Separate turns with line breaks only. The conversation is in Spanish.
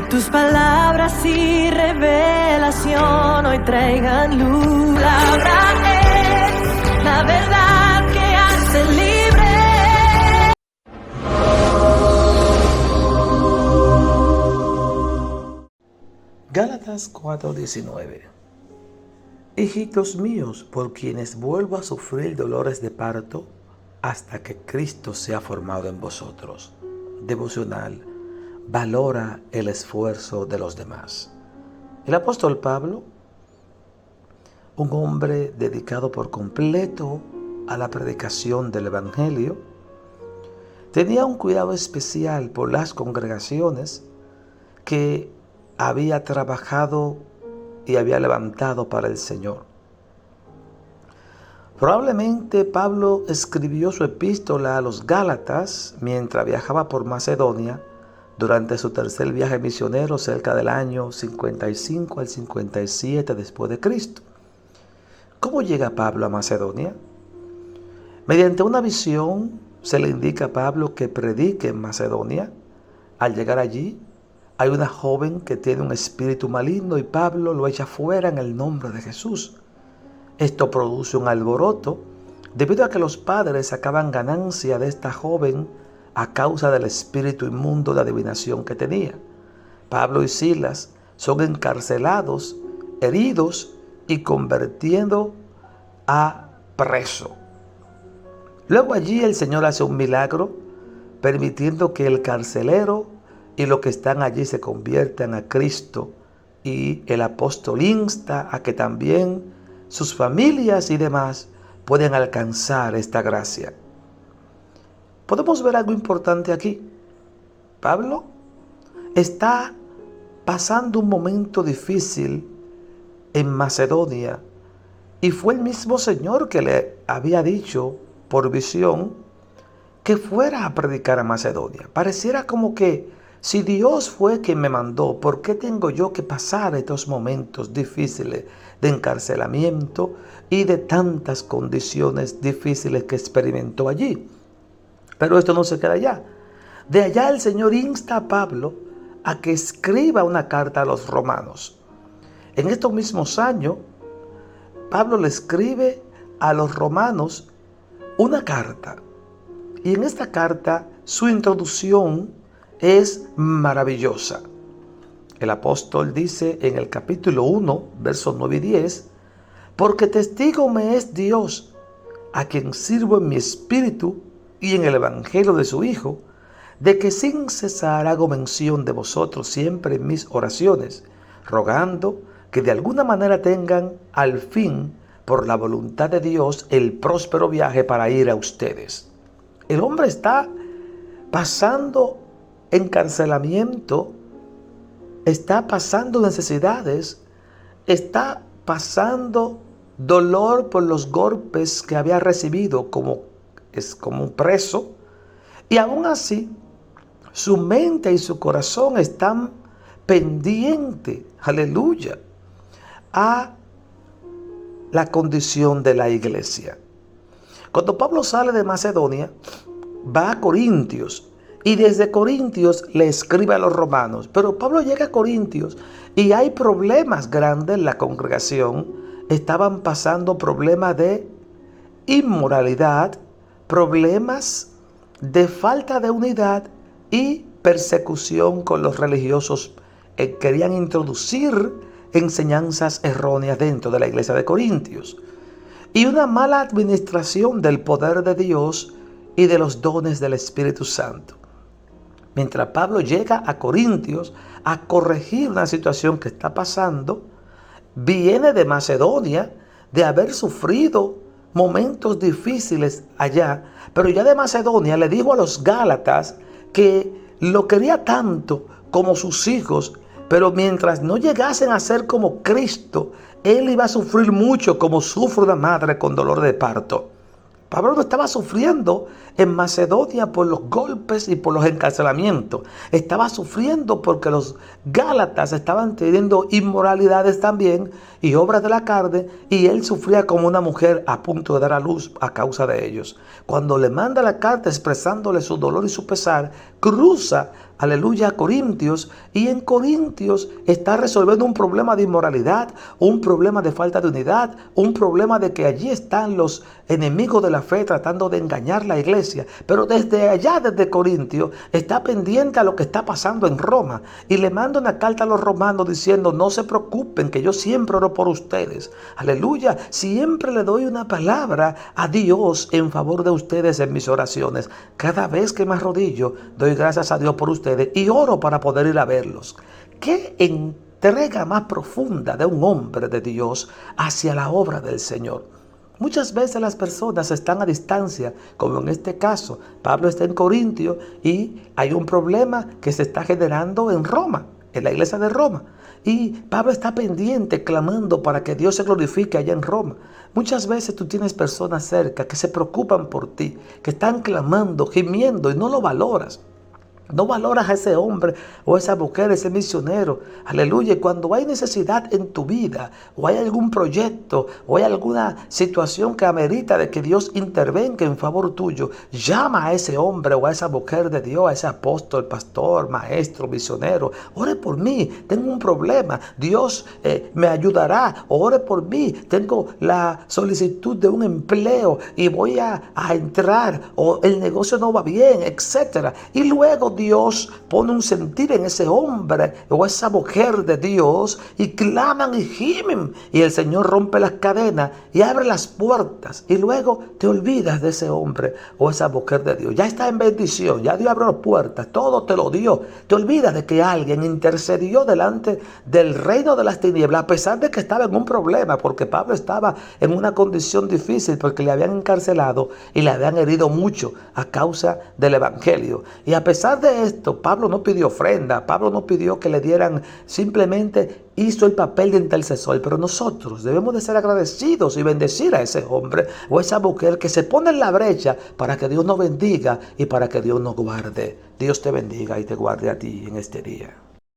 Tus palabras y revelación hoy traigan luz. Palabra es la verdad que hace libre.
Gálatas 4:19. Hijitos míos, por quienes vuelvo a sufrir dolores de parto hasta que Cristo sea formado en vosotros. Devocional. Valora el esfuerzo de los demás. El apóstol Pablo, un hombre dedicado por completo a la predicación del Evangelio, tenía un cuidado especial por las congregaciones que había trabajado y había levantado para el Señor. Probablemente Pablo escribió su epístola a los Gálatas mientras viajaba por Macedonia durante su tercer viaje misionero cerca del año 55 al 57 después de Cristo. ¿Cómo llega Pablo a Macedonia? Mediante una visión se le indica a Pablo que predique en Macedonia. Al llegar allí, hay una joven que tiene un espíritu maligno y Pablo lo echa fuera en el nombre de Jesús. Esto produce un alboroto debido a que los padres sacaban ganancia de esta joven a causa del espíritu inmundo de adivinación que tenía. Pablo y Silas son encarcelados, heridos y convirtiendo a preso. Luego allí el Señor hace un milagro, permitiendo que el carcelero y los que están allí se conviertan a Cristo, y el apóstol insta a que también sus familias y demás pueden alcanzar esta gracia. Podemos ver algo importante aquí. Pablo está pasando un momento difícil en Macedonia y fue el mismo Señor que le había dicho por visión que fuera a predicar a Macedonia. Pareciera como que si Dios fue quien me mandó, ¿por qué tengo yo que pasar estos momentos difíciles de encarcelamiento y de tantas condiciones difíciles que experimentó allí? Pero esto no se queda allá. De allá el Señor insta a Pablo a que escriba una carta a los romanos. En estos mismos años, Pablo le escribe a los romanos una carta. Y en esta carta, su introducción es maravillosa. El apóstol dice en el capítulo 1, versos 9 y 10, porque testigo me es Dios, a quien sirvo en mi espíritu y en el evangelio de su Hijo, de que sin cesar hago mención de vosotros siempre en mis oraciones, rogando que de alguna manera tengan al fin, por la voluntad de Dios, el próspero viaje para ir a ustedes. El hombre está pasando encarcelamiento, está pasando necesidades, está pasando dolor por los golpes que había recibido como un preso, y aún así su mente y su corazón están pendientes, aleluya, a la condición de la iglesia. Cuando Pablo sale de Macedonia, va a Corintios y desde Corintios le escribe a los romanos. Pero Pablo llega a Corintios y hay problemas grandes en la congregación. Estaban pasando problemas de inmoralidad, problemas de falta de unidad y persecución con los religiosos. Querían introducir enseñanzas erróneas dentro de la iglesia de Corintios. Y una mala administración del poder de Dios y de los dones del Espíritu Santo. Mientras Pablo llega a Corintios a corregir una situación que está pasando, viene de Macedonia, de haber sufrido momentos difíciles allá, pero ya de Macedonia le dijo a los Gálatas que lo quería tanto como sus hijos, pero mientras no llegasen a ser como Cristo, él iba a sufrir mucho como sufre una madre con dolor de parto. Pablo no estaba sufriendo en Macedonia por los golpes y por los encarcelamientos. Estaba sufriendo porque los Gálatas estaban teniendo inmoralidades también y obras de la carne, y él sufría como una mujer a punto de dar a luz a causa de ellos. Cuando le manda la carta expresándole su dolor y su pesar, cruza aleluya, a Corintios, y en Corintios está resolviendo un problema de inmoralidad, un problema de falta de unidad, un problema de que allí están los enemigos de la fe tratando de engañar la iglesia. Pero desde allá, desde Corintios, está pendiente a lo que está pasando en Roma y le manda una carta a los romanos diciendo: no se preocupen, que yo siempre oro por ustedes. Aleluya, siempre le doy una palabra a Dios en favor de ustedes en mis oraciones. Cada vez que me arrodillo, doy gracias a Dios por ustedes y oro para poder ir a verlos. ¿Qué entrega más profunda de un hombre de Dios hacia la obra del Señor? Muchas veces las personas están a distancia, como en este caso. Pablo está en Corintio y hay un problema que se está generando en Roma, en la iglesia de Roma. Y Pablo está pendiente, clamando para que Dios se glorifique allá en Roma. Muchas veces tú tienes personas cerca que se preocupan por ti, que están clamando, gimiendo, y no lo valoras. No valoras a ese hombre o esa mujer, ese misionero. Aleluya. Y cuando hay necesidad en tu vida, o hay algún proyecto, o hay alguna situación que amerita de que Dios intervenga en favor tuyo, llama a ese hombre o a esa mujer de Dios, a ese apóstol, pastor, maestro, misionero. Ore por mí, tengo un problema, Dios me ayudará. Ore por mí, tengo la solicitud de un empleo y voy a entrar, o el negocio no va bien, etc. Y luego Dios pone un sentir en ese hombre o esa mujer de Dios y claman y gimen, y el Señor rompe las cadenas y abre las puertas, y luego te olvidas de ese hombre o esa mujer de Dios. Ya está en bendición, ya Dios abrió las puertas, todo te lo dio. Te olvidas de que alguien intercedió delante del reino de las tinieblas, a pesar de que estaba en un problema, porque Pablo estaba en una condición difícil, porque le habían encarcelado y le habían herido mucho a causa del evangelio. Y a pesar de esto, Pablo no pidió ofrenda, Pablo no pidió que le dieran, simplemente hizo el papel de intercesor. Pero nosotros debemos de ser agradecidos y bendecir a ese hombre o esa mujer que se pone en la brecha para que Dios nos bendiga y para que Dios nos guarde. Dios te bendiga y te guarde a ti en este día.